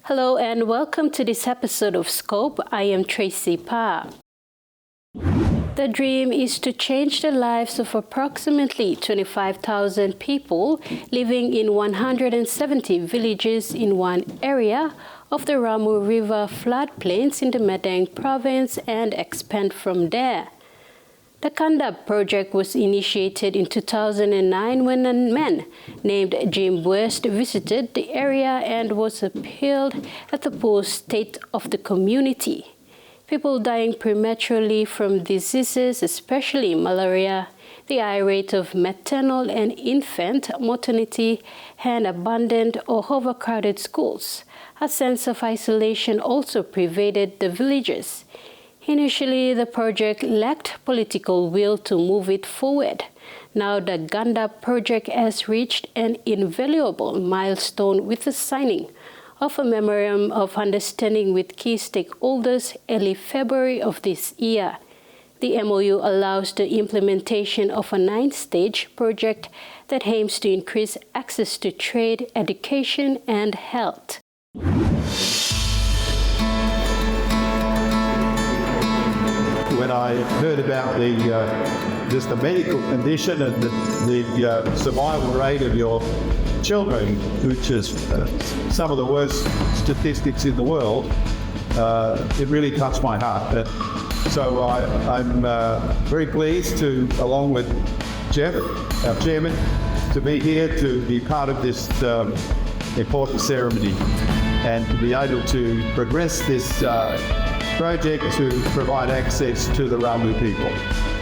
Hello and welcome to this episode of Scope. I am Tracy Pa. The dream is to change the lives of approximately 25,000 people living in 170 villages in one area of the Ramu River floodplains in the Madang Province and expand from there. The Gandep Project was initiated in 2009 when a man named Jim West visited the area and was appalled at the poor state of the community. People dying prematurely from diseases, especially malaria, the high rate of maternal and infant mortality, and abandoned or overcrowded schools. A sense of isolation also pervaded the villages. Initially, the project lacked political will to move it forward. Now the Gandep Project has reached an invaluable milestone with the signing of a Memorandum of Understanding with key stakeholders early February of this year. The MOU allows the implementation of a 9-stage project that aims to increase access to trade, education, and health. When I heard about the medical condition and the survival rate of your children, which is some of the worst statistics in the world, it really touched my heart. So I'm very pleased to, along with Jeff, our chairman, to be here to be part of this important ceremony and to be able to progress this project to provide access to the Ramu people.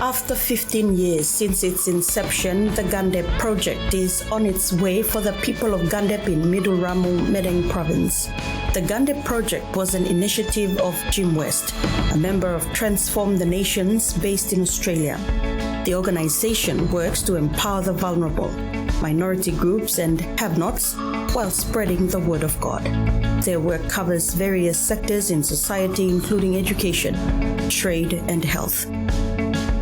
After 15 years since its inception, the Gandep Project is on its way for the people of Gandep in Middle Ramu, Madang Province. The Gandep Project was an initiative of Jim West, a member of Transform the Nations based in Australia. The organization works to empower the vulnerable, minority groups and have-nots while spreading the word of God. Their work covers various sectors in society, including education, trade, and health.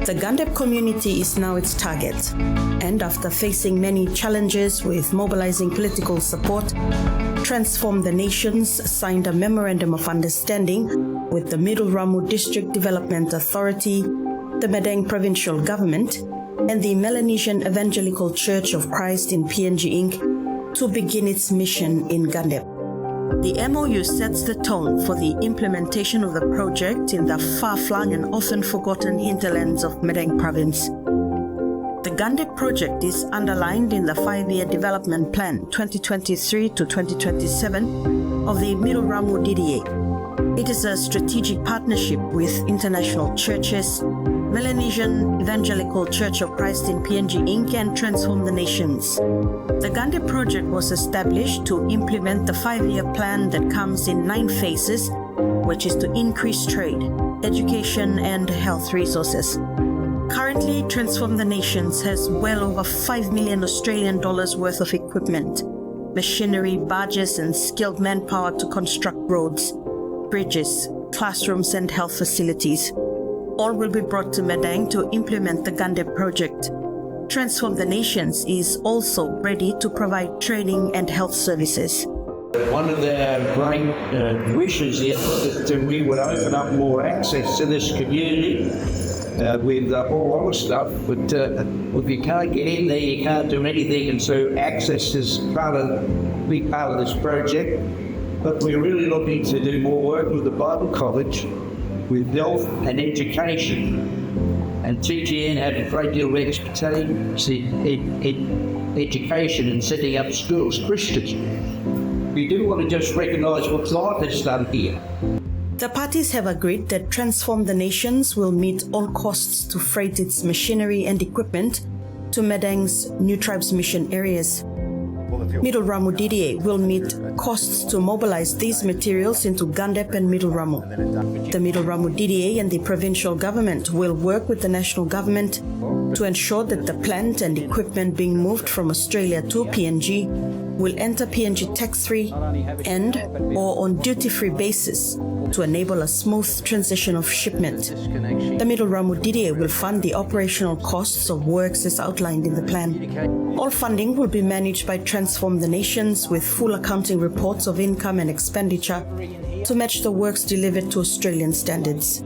The Gandep community is now its target, and after facing many challenges with mobilizing political support, Transform the Nations signed a Memorandum of Understanding with the Middle Ramu District Development Authority, the Madang Provincial Government, and the Melanesian Evangelical Church of Christ in PNG Inc. to begin its mission in Gandep. The MOU sets the tone for the implementation of the project in the far-flung and often forgotten hinterlands of Madang Province. The Gandep Project is underlined in the 5-year development plan 2023 to 2027 of the Middle Ramu DDA. It is a strategic partnership with international churches, Melanesian Evangelical Church of Christ in PNG Inc. and Transform the Nations. The Gandep Project was established to implement the 5-year plan that comes in 9 phases, which is to increase trade, education, and health resources. Currently, Transform the Nations has well over 5 million Australian dollars worth of equipment, machinery, barges, and skilled manpower to construct roads, bridges, classrooms, and health facilities. All will be brought to Madang to implement the Gandep Project. Transform the Nations is also ready to provide training and health services. One of their great wishes is that we would open up more access to this community with all other stuff, but if you can't get in there, you can't do anything, and so access is a big part of this project. But we're really looking to do more work with the Bible College, with health and education. And TGN had a great deal of expertise in education and setting up schools, Christians. We do want to just recognise what God has done here. The parties have agreed that Transform the Nations will meet all costs to freight its machinery and equipment to Madang's New Tribes Mission areas. Middle Ramu DDA will meet costs to mobilize these materials into Gandep and Middle Ramu. The Middle Ramu DDA and the provincial government will work with the national government to ensure that the plant and equipment being moved from Australia to PNG will enter PNG tax-free and or on duty-free basis to enable a smooth transition of shipment. The Middle Ramu DDA will fund the operational costs of works as outlined in the plan. All funding will be managed by Transform the Nations with full accounting reports of income and expenditure to match the works delivered to Australian standards.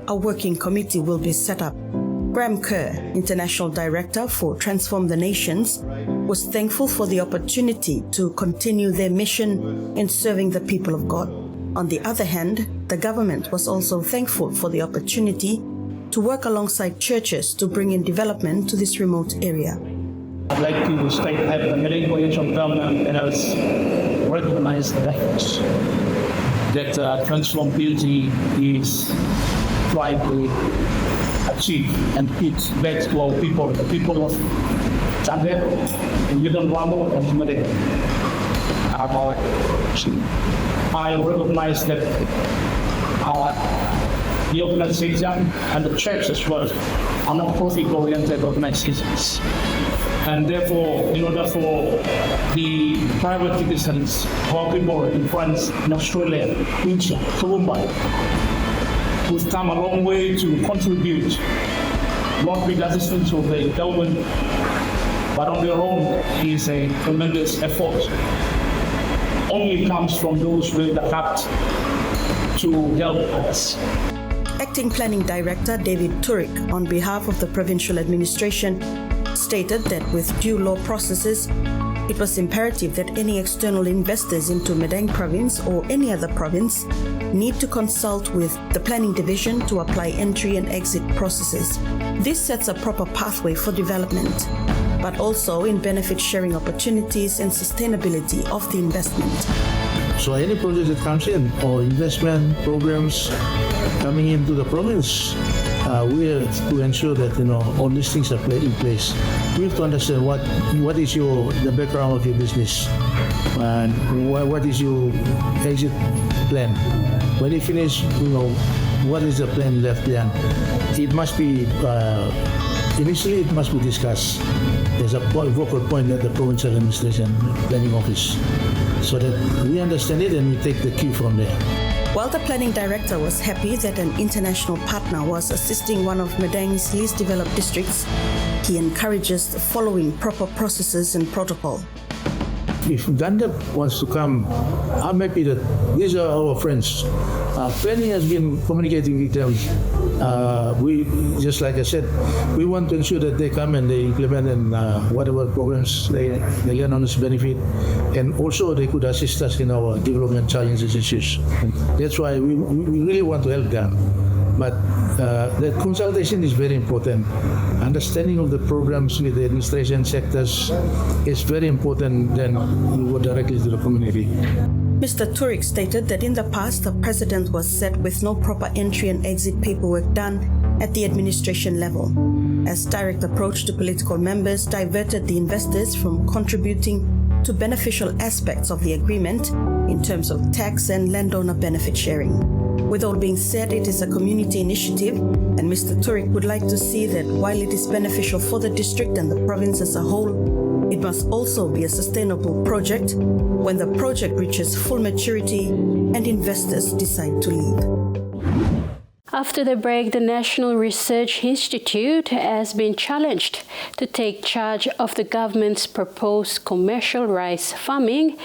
A working committee will be set up. Graham Kerr, International Director for Transform the Nations, was thankful for the opportunity to continue their mission in serving the people of God. On the other hand, the government was also thankful for the opportunity to work alongside churches to bring in development to this remote area. I'd like to state that the Madang Province government has recognized the efforts that Transform PNG is trying to achieve and it's best to our people, the people of Gandep and Middle Ramu and Madang. I recognize that the organization and the church as well are not profit-oriented organizations. And therefore, in order for the private citizens, our people in France, in Australia, India, Mumbai, who've come a long way to contribute, not with assistance of the government, but on their own is a tremendous effort. Only comes from those with the heart to help us. Acting Planning Director David Turek, on behalf of the provincial administration, stated that with due law processes, it was imperative that any external investors into Madang Province or any other province need to consult with the Planning Division to apply entry and exit processes. This sets a proper pathway for development, but also in benefit sharing opportunities and sustainability of the investment. So any project that comes in or investment programs coming into the province, we have to ensure that all these things are in place. We have to understand what is the background of your business and what is your exit plan. When you finish, what is the plan left behind? It must be initially it must be discussed. There's a vocal point at the provincial administration planning office, so that we understand it and we take the cue from there. While the planning director was happy that an international partner was assisting one of Madang's least developed districts, he encourages the following proper processes and protocol. If Gandep wants to come, I'm happy that these are our friends. Planning has been communicating with them. We, just like I said, we want to ensure that they come and they implement and whatever programs they can on this benefit, and also they could assist us in our development challenges issues. That's why we really want to help them. But the consultation is very important. Understanding of the programs with the administration sectors is very important. Then you go directly to the community. Mr. Turek stated that in the past, the president was set with no proper entry and exit paperwork done at the administration level, as direct approach to political members diverted the investors from contributing to beneficial aspects of the agreement in terms of tax and landowner benefit sharing. With all being said, it is a community initiative, and Mr. Turek would like to see that while it is beneficial for the district and the province as a whole, it must also be a sustainable project when the project reaches full maturity and investors decide to leave. After the break, the National Research Institute has been challenged to take charge of the government's proposed commercial rice farming,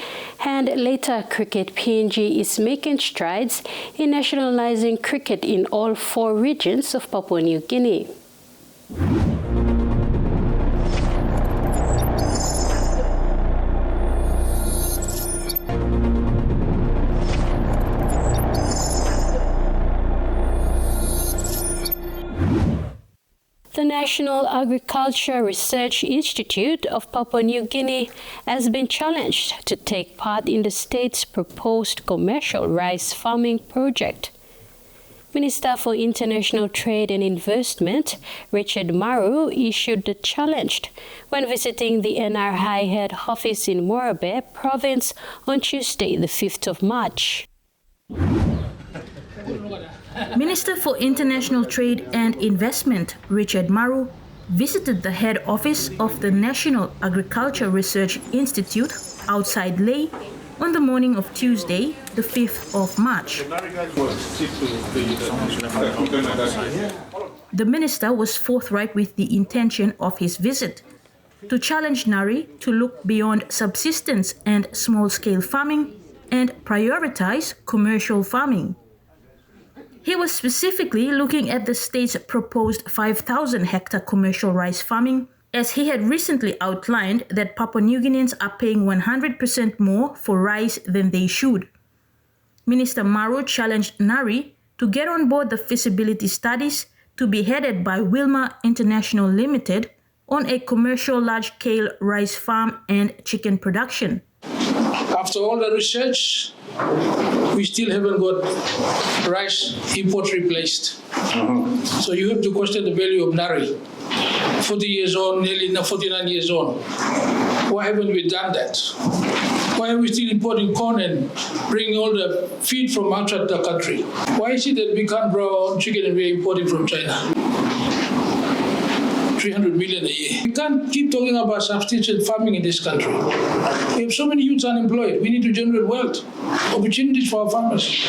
and later Cricket PNG is making strides in nationalizing cricket in all 4 regions of Papua New Guinea. The National Agriculture Research Institute of Papua New Guinea has been challenged to take part in the state's proposed commercial rice farming project. Minister for International Trade and Investment, Richard Maru, issued the challenge when visiting the NRI head office in Morabeh Province on Tuesday, the 5th of March. Minister for International Trade and Investment, Richard Maru, visited the head office of the National Agriculture Research Institute outside Leh on the morning of Tuesday, the 5th of March. The minister was forthright with the intention of his visit to challenge Nari to look beyond subsistence and small-scale farming and prioritize commercial farming. He was specifically looking at the state's proposed 5,000-hectare commercial rice farming, as he had recently outlined that Papua New Guineans are paying 100% more for rice than they should. Minister Maru challenged Nari to get on board the feasibility studies to be headed by Wilma International Limited on a commercial large-scale rice farm and chicken production. After all the research, we still haven't got rice import replaced. So you have to question the value of Nari. 40 years on, nearly 49 years on. Why haven't we done that? Why are we still importing corn and bringing all the feed from outside the country? Why is it that we can't grow our own chicken and we're importing from China? 300 million a year. We can't keep talking about subsistence farming in this country. We have so many youths unemployed. We need to generate wealth, opportunities for our farmers.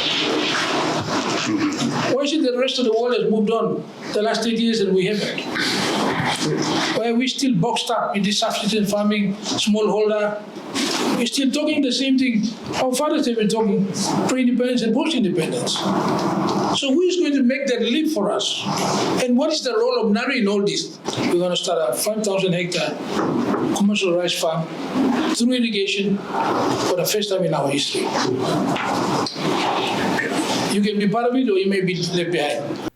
Why is it that the rest of the world has moved on the last 8 years and we haven't? Why are we still boxed up in this subsistence farming, smallholder? We're still talking the same thing our fathers have been talking, pre-independence and post-independence. So who is going to make that leap for us? And what is the role of Nari in all this? We're going to start a 5,000-hectare commercial rice farm through irrigation for the first time in our history. You can be part of it or you may be left behind.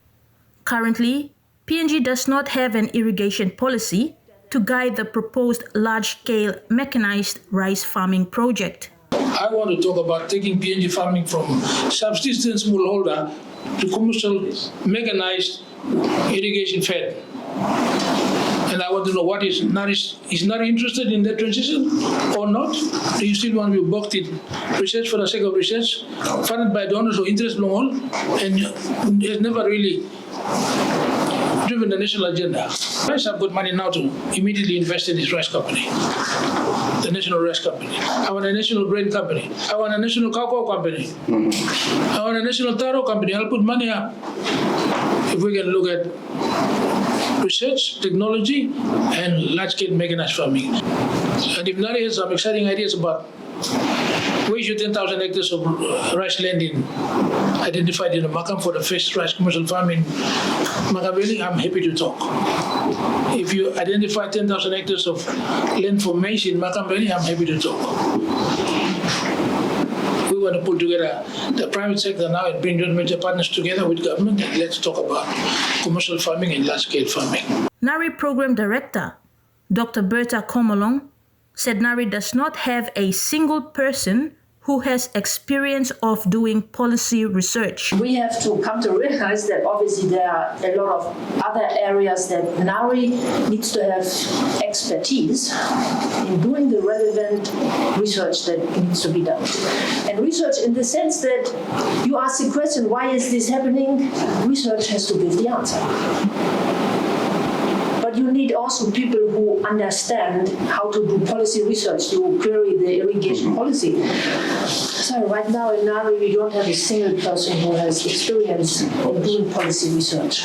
Currently, PNG does not have an irrigation policy to guide the proposed large-scale mechanized rice farming project. I want to talk about taking PNG farming from subsistence smallholder to commercial mechanized irrigation fed. And I want to know what is Nari interested in that transition or not? Do you still want to be boxed in research for the sake of research, funded by donors or interest from all, and has never really driven the national agenda? Rice have got money now to immediately invest in this rice company, the national rice company. I want a national grain company. I want a national cocoa company. I want a national taro company. I'll put money up. If we can look at research, technology, and large-scale mechanized farming. And if Nari has some exciting ideas about where should 10,000 hectares of rice land identified in the Makam for the first rice commercial farm in Makabeli, I'm happy to talk. If you identify 10,000 hectares of land for maize in Makabeli, I'm happy to talk. We want to pull together the private sector now and bring joint venture partners together with government, and let's talk about commercial farming and large-scale farming. Nari Program Director, Dr. Berta Komolong, said Nari does not have a single person who has experience of doing policy research. We have to come to realize that obviously there are a lot of other areas that Nari needs to have expertise in doing the relevant research that needs to be done. And research in the sense that you ask the question, why is this happening? Research has to give the answer. But you need also people who understand how to do policy research, to query the irrigation policy. So right now in Nari, we don't have a single person who has experience in doing policy research.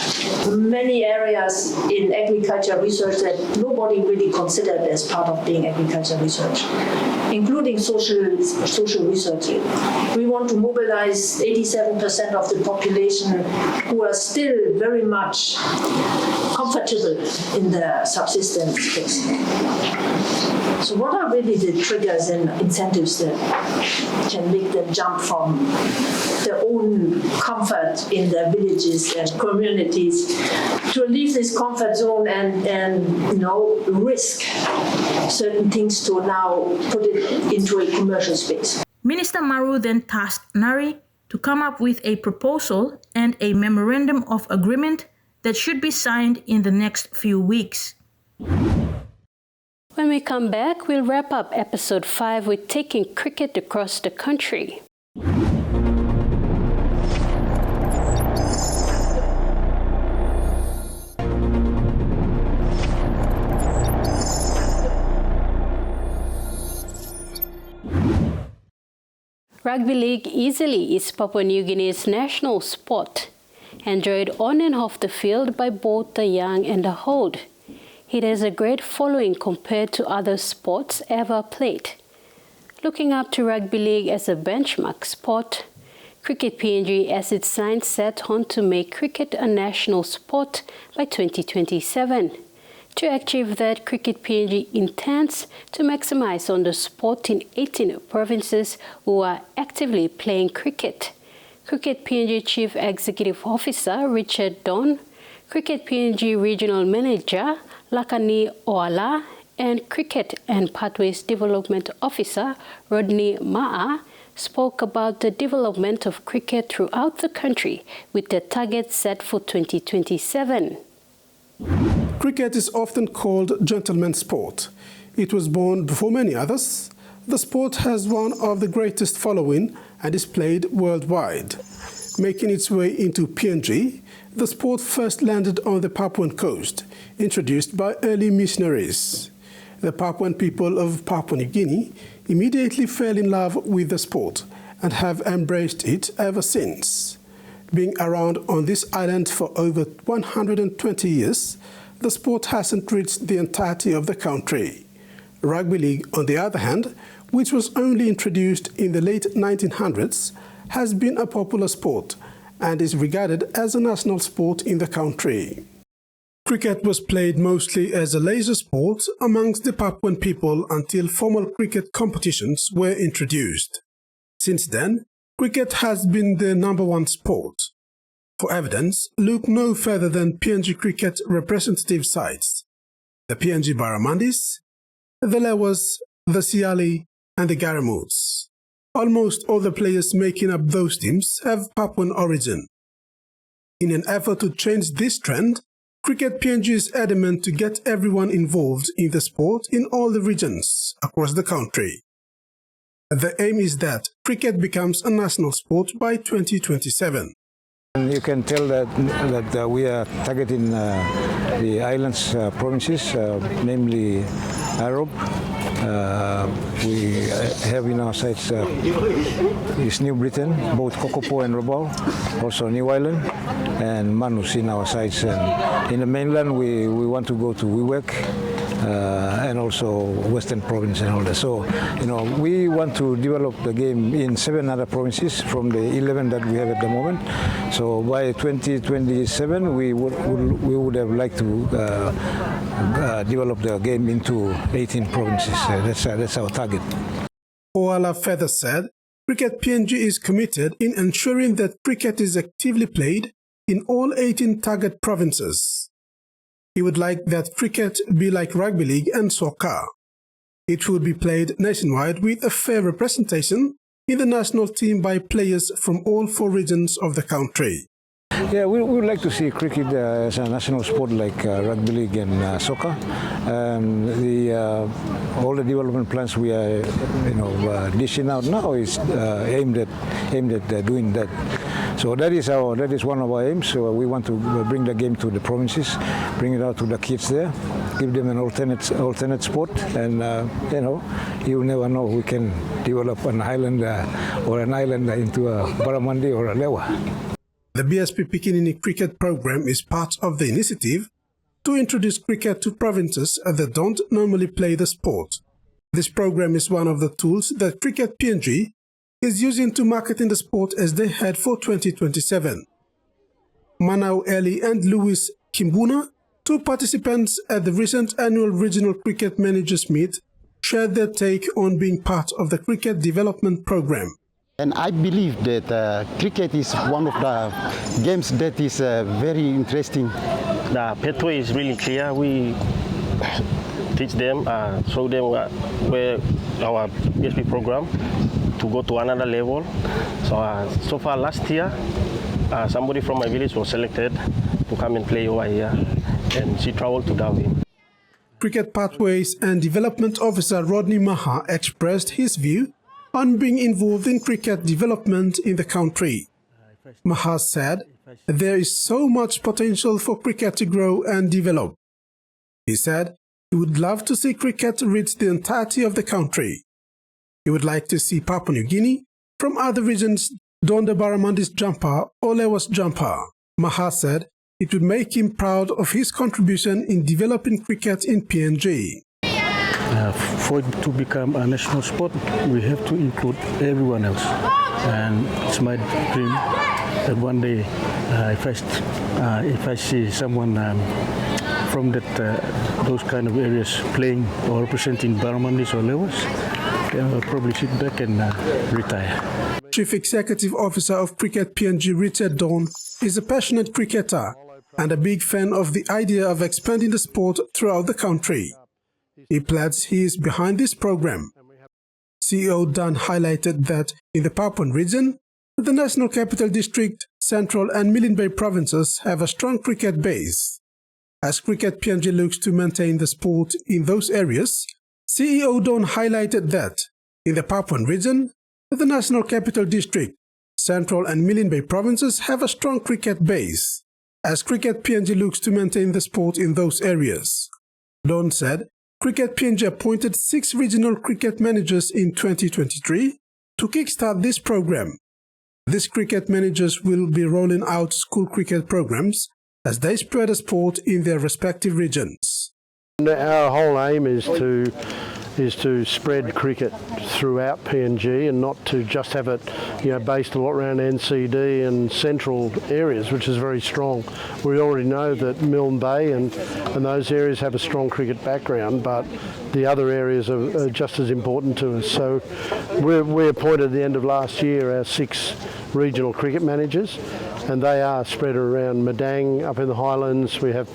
Many areas in agriculture research that nobody really considered as part of being agriculture research, including social research. We want to mobilize 87% of the population who are still very much comfortable in the subsistence space. So what are really the triggers and incentives that can make them jump from their own comfort in their villages and communities to leave this comfort zone and risk certain things to now put it into a commercial space? Minister Maru then tasked Nari to come up with a proposal and a memorandum of agreement that should be signed in the next few weeks. When we come back, we'll wrap up episode 5 with taking cricket across the country. Rugby league easily is Papua New Guinea's national sport, enjoyed on and off the field by both the young and the old. It has a great following compared to other sports ever played. Looking up to rugby league as a benchmark sport, Cricket PNG has its sights set on to make cricket a national sport by 2027. To achieve that, Cricket PNG intends to maximize on the sport in 18 provinces who are actively playing cricket. Cricket PNG Chief Executive Officer Richard Don, Cricket PNG Regional Manager Lakani Oala, and Cricket and Pathways Development Officer Rodney Ma'a spoke about the development of cricket throughout the country with the target set for 2027. Cricket is often called gentleman's sport. It was born before many others. The sport has one of the greatest following and is played worldwide. Making its way into PNG, the sport first landed on the Papuan coast, introduced by early missionaries. The Papuan people of Papua New Guinea immediately fell in love with the sport and have embraced it ever since. Being around on this island for over 120 years, the sport hasn't reached the entirety of the country. Rugby league, on the other hand, which was only introduced in the late 1900s, has been a popular sport and is regarded as a national sport in the country. Cricket was played mostly as a leisure sport amongst the Papuan people until formal cricket competitions were introduced. Since then, cricket has been the #1 sport. For evidence, look no further than PNG cricket representative sites: the PNG Barramundis, the Lewas, the Siali, and the Garamuts. Almost all the players making up those teams have Papuan origin. In an effort to change this trend, Cricket PNG is adamant to get everyone involved in the sport in all the regions across the country. The aim is that cricket becomes a national sport by 2027. You can tell that we are targeting the islands provinces, namely Arab. We have in our sights is New Britain, both Kokopo and Rabaul, also New Island, and Manus in our sights. And in the mainland, we want to go to Wewak and also Western Province and all that. So, we want to develop the game in 7 other provinces from the 11 that we have at the moment. So by 2027, we would have liked to develop the game into 18 provinces. That's our target. Oala further said, Cricket PNG is committed in ensuring that cricket is actively played in all 18 target provinces. He would like that cricket be like rugby league and soccer. It will be played nationwide with a fair representation in the national team by players from all 4 regions of the country. Yeah, we would like to see cricket as a national sport like rugby league and soccer. All the development plans we are, dishing out now is aimed at doing that. So that is one of our aims. So we want to bring the game to the provinces, bring it out to the kids there, give them an alternate sport, and you never know, we can develop an island into a Barramundi or a Lewa. The BSP Pikinini cricket program is part of the initiative to introduce cricket to provinces that don't normally play the sport. This program is one of the tools that Cricket PNG is using to market in the sport as they head for 2027. Manau Eli and Louis Kimbuna, 2 participants at the recent annual Regional Cricket Managers Meet, shared their take on being part of the cricket development program. And I believe that cricket is one of the games that is very interesting. The pathway is really clear. We teach them, show them where our BSP program to go to another level. So far last year, somebody from my village was selected to come and play over here, and she traveled to Darwin. Cricket Pathways and Development Officer Rodney Maha expressed his view on being involved in cricket development in the country. Maha said there is so much potential for cricket to grow and develop. He said he would love to see cricket reach the entirety of the country. He would like to see Papua New Guinea From other regions, Don the Barramandi's jumper, Olewa's jumper, Maha said it would make him proud of his contribution in developing cricket in PNG. For it to become a national sport, we have to include everyone else. And it's my dream that one day, if I see someone from those kind of areas playing or representing Barramandis or Lewas, I'll probably sit back and retire. Chief Executive Officer of Cricket PNG, Richard Dawn, is a passionate cricketer and a big fan of the idea of expanding the sport throughout the country. He pledges he is behind this program. CEO Dunn highlighted that in the Papuan region, the National Capital District, Central and Milne Bay provinces have a strong cricket base. As Cricket PNG looks to maintain the sport in those areas, CEO Dawn highlighted that in the Papuan region, the National Capital District, Central and Milne Bay provinces have a strong cricket base. As Cricket PNG looks to maintain the sport in those areas. Dawn said Cricket PNG appointed 6 regional cricket managers in 2023 to kickstart this program. These cricket managers will be rolling out school cricket programs as they spread the sport in their respective regions. Our whole aim is to spread cricket throughout PNG and not to just have it, based a lot around NCD and central areas, which is very strong. We already know that Milne Bay and those areas have a strong cricket background, but the other areas are just as important to us. So we appointed at the end of last year our 6 regional cricket managers, and they are spread around Madang up in the Highlands. We have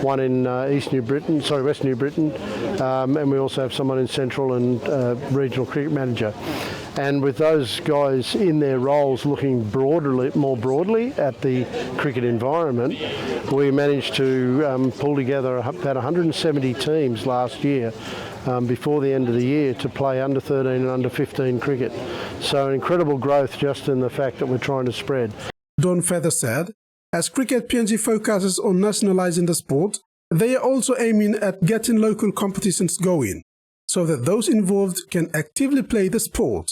one in West New Britain, and we also have someone in Central and regional cricket manager. And with those guys in their roles looking more broadly at the cricket environment, we managed to pull together about 170 teams last year before the end of the year to play under 13 and under 15 cricket. So incredible growth just in the fact that we're trying to spread. Don Feather said, as Cricket PNG focuses on nationalising the sport, they are also aiming at getting local competitions going, so that those involved can actively play the sport.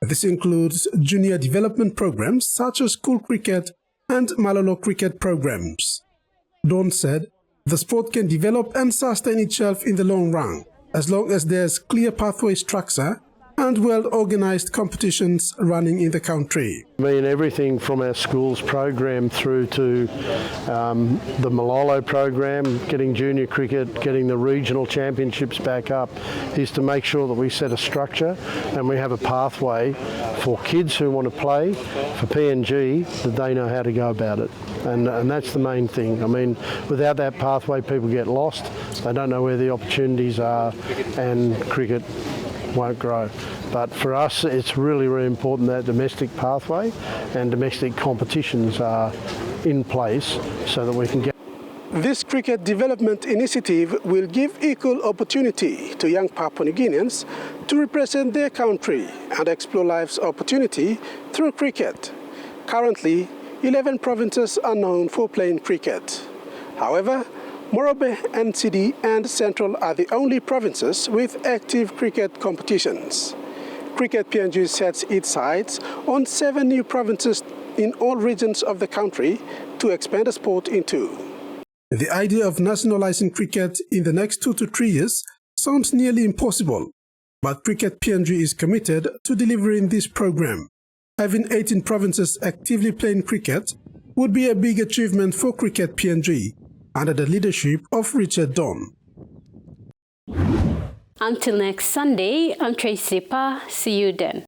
This includes junior development programs such as school cricket and Malolo cricket programs. Don said, the sport can develop and sustain itself in the long run, as long as there's clear pathway structure and well-organized competitions running in the country. I mean, everything from our schools program through to the Malolo program, getting junior cricket, getting the regional championships back up, is to make sure that we set a structure and we have a pathway for kids who want to play for PNG, that they know how to go about it. And that's the main thing. I mean, without that pathway, people get lost. They don't know where the opportunities are, and cricket won't grow. But for us, it's really, really important that domestic pathway and domestic competitions are in place so that we can get. This cricket development initiative will give equal opportunity to young Papua New Guineans to represent their country and explore life's opportunity through cricket. Currently, 11 provinces are known for playing cricket. However, Morobe, NCD and Central are the only provinces with active cricket competitions. Cricket PNG sets its sights on 7 new provinces in all regions of the country to expand the sport into. The idea of nationalizing cricket in the next 2 to 3 years sounds nearly impossible, but Cricket PNG is committed to delivering this program. Having 18 provinces actively playing cricket would be a big achievement for Cricket PNG, under the leadership of Richard Dawn. Until next Sunday, I'm Tracy Pa. See you then.